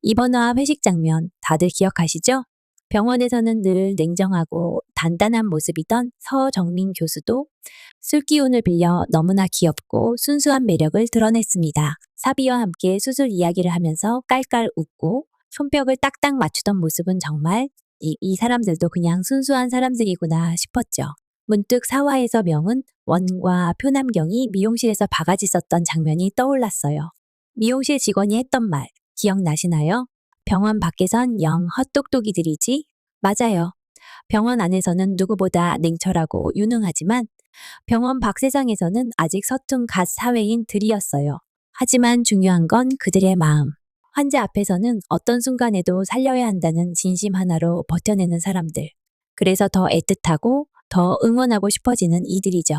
이번 화 회식 장면 다들 기억하시죠? 병원에서는 늘 냉정하고 단단한 모습이던 서정민 교수도 술 기운을 빌려 너무나 귀엽고 순수한 매력을 드러냈습니다. 사비와 함께 수술 이야기를 하면서 깔깔 웃고 손뼉을 딱딱 맞추던 모습은 정말 이 사람들도 그냥 순수한 사람들이구나 싶었죠. 문득 사화에서 명은 원과 표남경이 미용실에서 바가지 썼던 장면이 떠올랐어요. 미용실 직원이 했던 말 기억나시나요? 병원 밖에선 영 헛똑똑이들이지? 맞아요. 병원 안에서는 누구보다 냉철하고 유능하지만 병원 밖 세상에서는 아직 서툰 갓 사회인 들이었어요. 하지만 중요한 건 그들의 마음. 환자 앞에서는 어떤 순간에도 살려야 한다는 진심 하나로 버텨내는 사람들. 그래서 더 애틋하고 더 응원하고 싶어지는 이들이죠.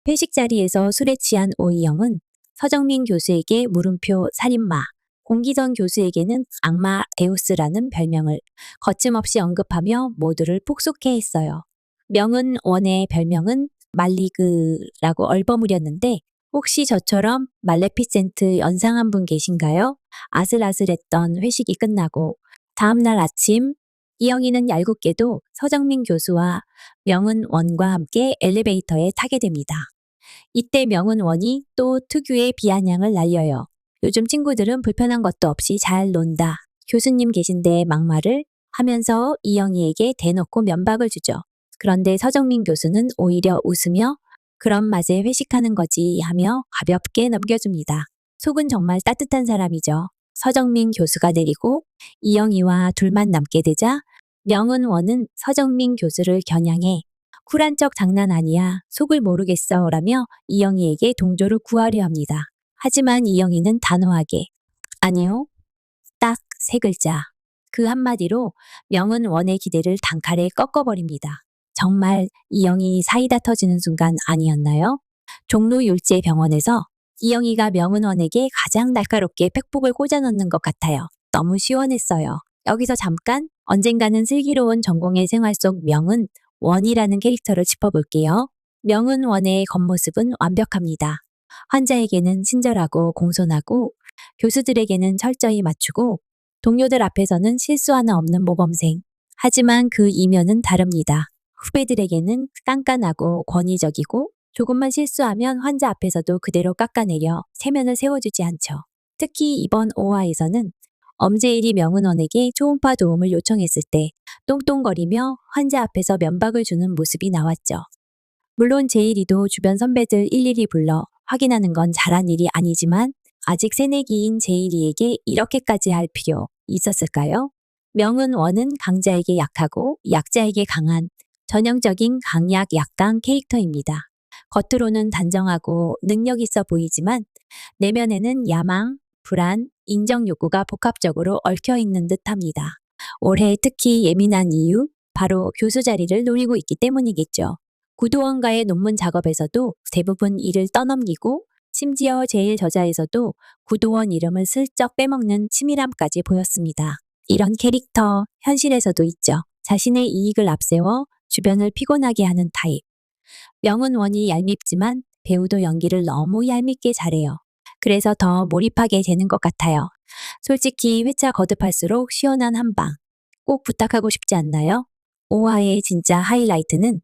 회식 자리에서 술에 취한 오이영은 서정민 교수에게 물음표 살인마, 공기선 교수에게는 악마 에우스라는 별명을 거침없이 언급하며 모두를 폭소케 했어요. 명은 원의 별명은 말리그라고 얼버무렸는데 혹시 저처럼 말레피센트 연상한 분 계신가요? 아슬아슬했던 회식이 끝나고 다음날 아침 이영희는 얄궂게도 서정민 교수와 명은 원과 함께 엘리베이터에 타게 됩니다. 이때 명은 원이 또 특유의 비아냥을 날려요. 요즘 친구들은 불편한 것도 없이 잘 논다. 교수님 계신데 막말을 하면서 이영희에게 대놓고 면박을 주죠. 그런데 서정민 교수는 오히려 웃으며 그런 맛에 회식하는 거지 하며 가볍게 넘겨줍니다. 속은 정말 따뜻한 사람이죠. 서정민 교수가 내리고 이영희와 둘만 남게 되자 명은원은 서정민 교수를 겨냥해 쿨한 척 장난 아니야. 속을 모르겠어. 라며 이영희에게 동조를 구하려 합니다. 하지만 이영희는 단호하게 아니요. 딱 세 글자. 그 한마디로 명은 원의 기대를 단칼에 꺾어버립니다. 정말 이영희 사이다 터지는 순간 아니었나요? 종로율제병원에서 이영희가 명은원에게 가장 날카롭게 팩폭을 꽂아넣는 것 같아요. 너무 시원했어요. 여기서 잠깐 언젠가는 슬기로운 전공의 생활 속 명은 원이라는 캐릭터를 짚어볼게요. 명은 원의 겉모습은 완벽합니다. 환자에게는 친절하고 공손하고 교수들에게는 철저히 맞추고 동료들 앞에서는 실수 하나 없는 모범생. 하지만 그 이면은 다릅니다. 후배들에게는 깐깐하고 권위적이고 조금만 실수하면 환자 앞에서도 그대로 깎아내려 세면을 세워주지 않죠. 특히 이번 5화에서는 엄제일이 명은원에게 초음파 도움을 요청했을 때 똥똥거리며 환자 앞에서 면박을 주는 모습이 나왔죠. 물론 제일이도 주변 선배들 일일이 불러 확인하는 건 잘한 일이 아니지만 아직 새내기인 제일이에게 이렇게까지 할 필요 있었을까요? 명은원은 강자에게 약하고 약자에게 강한 전형적인 강약 약강 캐릭터입니다. 겉으로는 단정하고 능력 있어 보이지만 내면에는 야망, 불안, 인정 욕구가 복합적으로 얽혀 있는 듯합니다. 올해 특히 예민한 이유, 바로 교수 자리를 노리고 있기 때문이겠죠. 구도원과의 논문 작업에서도 대부분 일을 떠넘기고 심지어 제일 저자에서도 구도원 이름을 슬쩍 빼먹는 치밀함까지 보였습니다. 이런 캐릭터 현실에서도 있죠. 자신의 이익을 앞세워 주변을 피곤하게 하는 타입. 명은원이 얄밉지만 배우도 연기를 너무 얄밉게 잘해요. 그래서 더 몰입하게 되는 것 같아요. 솔직히 회차 거듭할수록 시원한 한방. 꼭 부탁하고 싶지 않나요? 5화의 진짜 하이라이트는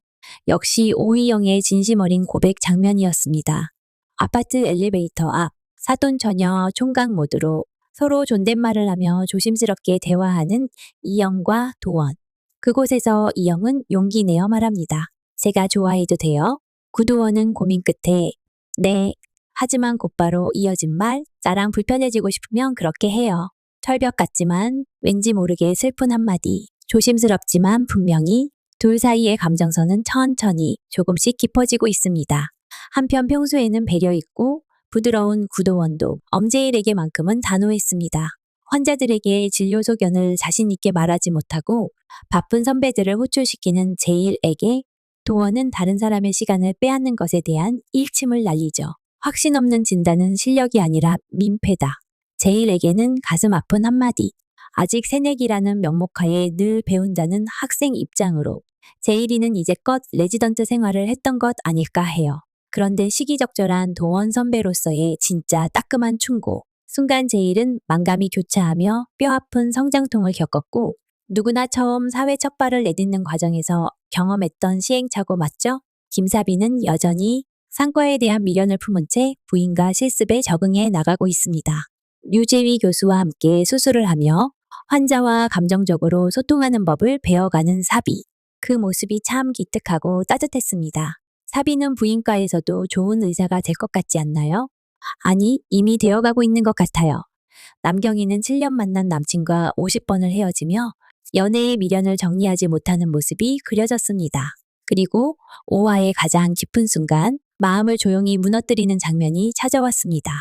역시 오희영의 진심 어린 고백 장면이었습니다. 아파트 엘리베이터 앞 사돈 처녀 총각 모드로 서로 존댓말을 하며 조심스럽게 대화하는 이영과 도원. 그곳에서 이영은 용기 내어 말합니다. 제가 좋아해도 돼요? 구도원은 고민 끝에 네. 하지만 곧바로 이어진 말 나랑 불편해지고 싶으면 그렇게 해요. 철벽 같지만 왠지 모르게 슬픈 한마디. 조심스럽지만 분명히 둘 사이의 감정선은 천천히 조금씩 깊어지고 있습니다. 한편 평소에는 배려 있고 부드러운 구도원도 엄제일에게만큼은 단호했습니다. 환자들에게 진료 소견을 자신 있게 말하지 못하고 바쁜 선배들을 호출시키는 제일에게 도원은 다른 사람의 시간을 빼앗는 것에 대한 일침을 날리죠. 확신 없는 진단은 실력이 아니라 민폐다. 제일에게는 가슴 아픈 한마디. 아직 새내기라는 명목하에 늘 배운다는 학생 입장으로 제일이는 이제껏 레지던트 생활을 했던 것 아닐까 해요. 그런데 시기적절한 도원 선배로서의 진짜 따끔한 충고. 순간 제일은 만감이 교차하며 뼈아픈 성장통을 겪었고 누구나 처음 사회 첫 발을 내딛는 과정에서 경험했던 시행착오 맞죠? 김사비는 여전히 상과에 대한 미련을 품은 채 부인과 실습에 적응해 나가고 있습니다. 류재위 교수와 함께 수술을 하며 환자와 감정적으로 소통하는 법을 배워가는 사비. 그 모습이 참 기특하고 따뜻했습니다. 사비는 부인과에서도 좋은 의사가 될 것 같지 않나요? 아니, 이미 되어가고 있는 것 같아요. 남경이는 7년 만난 남친과 50번을 헤어지며 연애의 미련을 정리하지 못하는 모습이 그려졌습니다. 그리고 오화의 가장 깊은 순간 마음을 조용히 무너뜨리는 장면이 찾아왔습니다.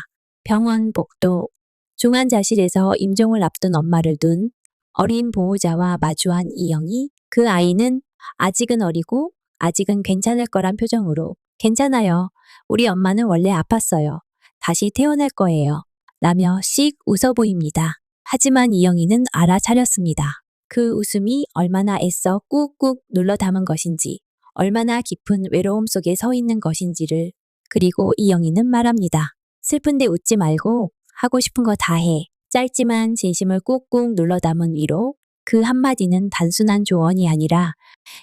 병원 복도 중환자실에서 임종을 앞둔 엄마를 둔 어린 보호자와 마주한 이영이 그 아이는 아직은 어리고 아직은 괜찮을 거란 표정으로 괜찮아요. 우리 엄마는 원래 아팠어요. 다시 태어날 거예요. 라며 씩 웃어 보입니다. 하지만 이영이는 알아차렸습니다. 그 웃음이 얼마나 애써 꾹꾹 눌러 담은 것인지, 얼마나 깊은 외로움 속에 서 있는 것인지를. 그리고 이영이는 말합니다. 슬픈데 웃지 말고 하고 싶은 거 다 해. 짧지만 진심을 꾹꾹 눌러 담은 위로. 그 한마디는 단순한 조언이 아니라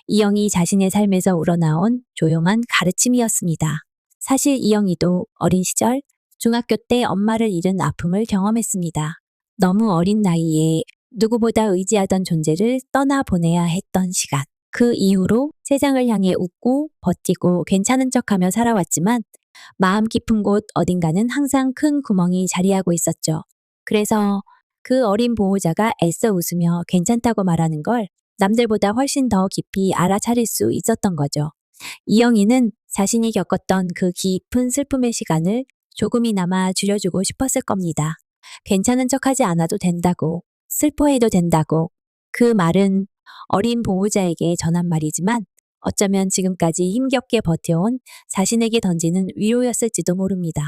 이영이 자신의 삶에서 우러나온 조용한 가르침이었습니다. 사실 이영이도 어린 시절 중학교 때 엄마를 잃은 아픔을 경험했습니다. 너무 어린 나이에 누구보다 의지하던 존재를 떠나보내야 했던 시간. 그 이후로 세상을 향해 웃고 버티고 괜찮은 척하며 살아왔지만 마음 깊은 곳 어딘가는 항상 큰 구멍이 자리하고 있었죠. 그래서 그 어린 보호자가 애써 웃으며 괜찮다고 말하는 걸 남들보다 훨씬 더 깊이 알아차릴 수 있었던 거죠. 이영희는 자신이 겪었던 그 깊은 슬픔의 시간을 조금이나마 줄여주고 싶었을 겁니다. 괜찮은 척하지 않아도 된다고, 슬퍼해도 된다고. 그 말은 어린 보호자에게 전한 말이지만 어쩌면 지금까지 힘겹게 버텨온 자신에게 던지는 위로였을지도 모릅니다.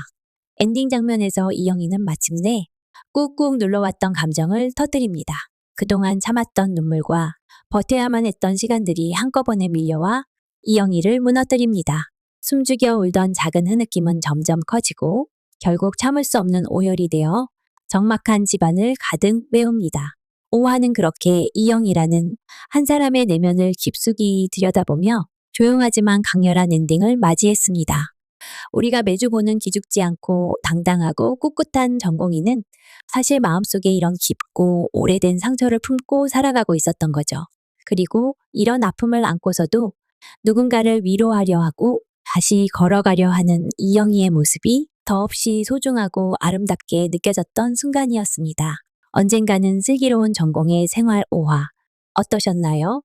엔딩 장면에서 이영희는 마침내 꾹꾹 눌러왔던 감정을 터뜨립니다. 그동안 참았던 눈물과 버텨야만 했던 시간들이 한꺼번에 밀려와 이영희를 무너뜨립니다. 숨죽여 울던 작은 흐느낌은 점점 커지고 결국 참을 수 없는 오열이 되어 적막한 집안을 가득 메웁니다. 오화는 그렇게 이영희라는 한 사람의 내면을 깊숙이 들여다보며 조용하지만 강렬한 엔딩을 맞이했습니다. 우리가 매주 보는 기죽지 않고 당당하고 꿋꿋한 전공의는 사실 마음속에 이런 깊고 오래된 상처를 품고 살아가고 있었던 거죠. 그리고 이런 아픔을 안고서도 누군가를 위로하려 하고 다시 걸어가려 하는 이영희의 모습이 더없이 소중하고 아름답게 느껴졌던 순간이었습니다. 언젠가는 슬기로운 전공의 생활 오화. 어떠셨나요?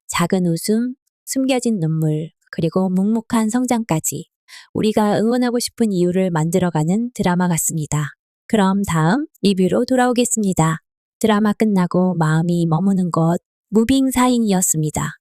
작은 웃음, 숨겨진 눈물, 그리고 묵묵한 성장까지 우리가 응원하고 싶은 이유를 만들어가는 드라마 같습니다. 그럼 다음 리뷰로 돌아오겠습니다. 드라마 끝나고 마음이 머무는 곳 무빙 사인이었습니다.